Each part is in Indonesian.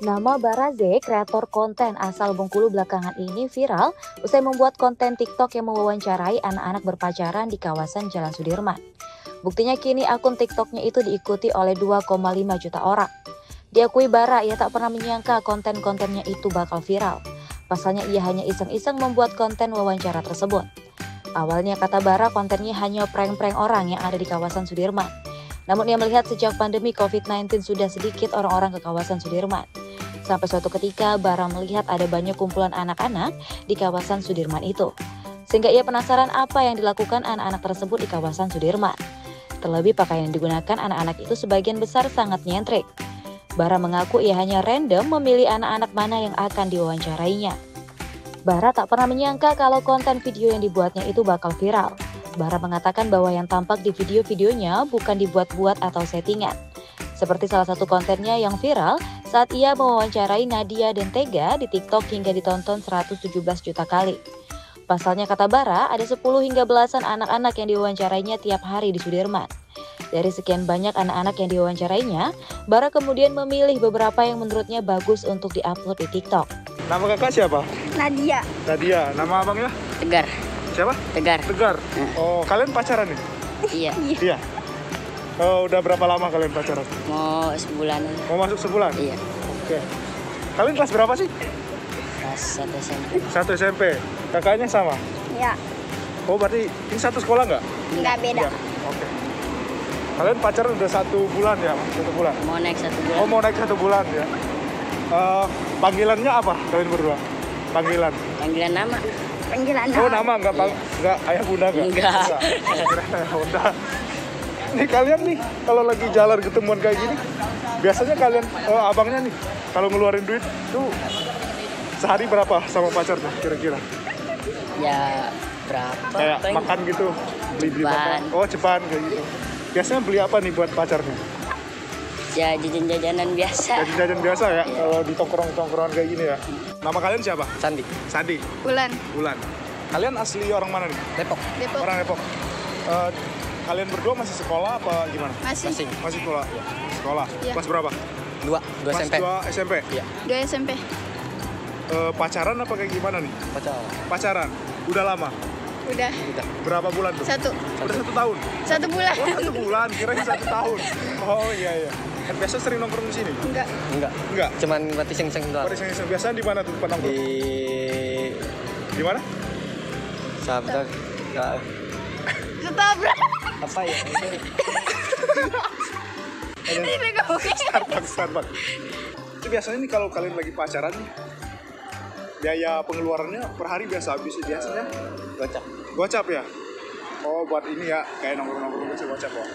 Nama Baraze, kreator konten asal Bengkulu belakangan ini viral usai membuat konten TikTok yang mewawancarai anak-anak berpacaran di kawasan Jalan Sudirman. Buktinya kini akun TikToknya itu diikuti oleh 2,5 juta orang. Diakui Bara, ia tak pernah menyangka konten-kontennya itu bakal viral. Pasalnya ia hanya iseng-iseng membuat konten wawancara tersebut. Awalnya kata Bara kontennya hanya prank-prank orang yang ada di kawasan Sudirman. Namun ia melihat sejak pandemi COVID-19 sudah sedikit orang-orang ke kawasan Sudirman. Sampai suatu ketika Bara melihat ada banyak kumpulan anak-anak di kawasan Sudirman itu. Sehingga ia penasaran apa yang dilakukan anak-anak tersebut di kawasan Sudirman. Terlebih pakaian yang digunakan anak-anak itu sebagian besar sangat nyentrik. Bara mengaku ia hanya random memilih anak-anak mana yang akan diwawancarainya. Bara tak pernah menyangka kalau konten video yang dibuatnya itu bakal viral. Bara mengatakan bahwa yang tampak di video-videonya bukan dibuat-buat atau settingan. Seperti salah satu kontennya yang viral saat ia mewawancarai Nadia dan Tega di TikTok hingga ditonton 117 juta kali. Pasalnya kata Bara, ada 10 hingga belasan anak-anak yang diwawancarainya tiap hari di Sudirman. Dari sekian banyak anak-anak yang diwawancarainya, Bara kemudian memilih beberapa yang menurutnya bagus untuk diupload di TikTok. Nama kakak siapa? Nadia. Nadia. Nama abangnya? Tegar. Siapa? Tegar. Tegar. Oh, kalian pacaran nih? Iya. Iya. Oh, udah berapa lama kalian pacaran? Mau sebulan. Mau masuk sebulan? Iya. Oke. Kalian kelas berapa sih? Kelas 1 SMP. 1 SMP. Kakaknya sama? Ya, Oh, berarti ini satu sekolah nggak? nggak beda. Iya. Oke. Kalian pacaran udah 1 bulan ya? 1 bulan? Mau naik 1 bulan. Oh, mau naik 1 bulan ya? Panggilannya apa kalian berdua? Panggilan? Panggilan nama. Panggilan Oh, nama nggak ayah bunda nggak? Enggak. Ayah bunda. Nih kalian nih kalau lagi jalan ketemuan kayak gini, biasanya kalian abangnya nih kalau ngeluarin duit tuh sehari berapa sama pacarnya kira-kira? Ya berapa? Kayak Paling makan gitu, beli ceban. apa? Oh, ceban kayak gitu. Biasanya beli apa nih buat pacarnya? Ya jajan-jajanan biasa. Jajan biasa ya, kalau di tongkrong-tongkrongan kayak gini ya. Nama kalian siapa? Sandi. Sandi. Bulan. Bulan. Kalian asli orang mana nih? Depok. Depok. Orang Depok. Kalian berdua masih sekolah apa gimana? Masih. Masih sekolah. Sekolah. Iya. Kelas berapa? 2 Kelas SMP. 2 SMP. Iya. 2 SMP. Pacaran apa kayak gimana nih? Pacaran. Pacaran. Udah lama. Udah. Berapa bulan tuh? 1 Udah 1 tahun. 1 bulan. Oh, 1 bulan. Kirain 1 tahun. Oh iya. Kan biasa sering nongkrong di sini? Enggak. Enggak. Cuman buat iseng-iseng doang. Pada iseng-iseng. Biasanya di mana tuh tempat nongkrong? Di mana? Sabda. Stop, bro. Apa ya? Ini gak mungkin. Starbucks. Itu biasanya nih kalau kalian lagi pacaran nih, biaya pengeluarannya per hari biasanya gocap ya? Oh, buat ini ya, kayak nongkrong-nongkrong biasa gocap ya.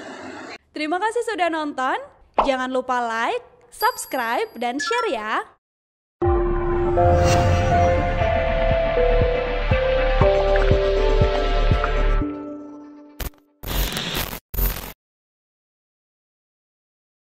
Terima kasih sudah nonton. Jangan lupa like, subscribe, dan share ya.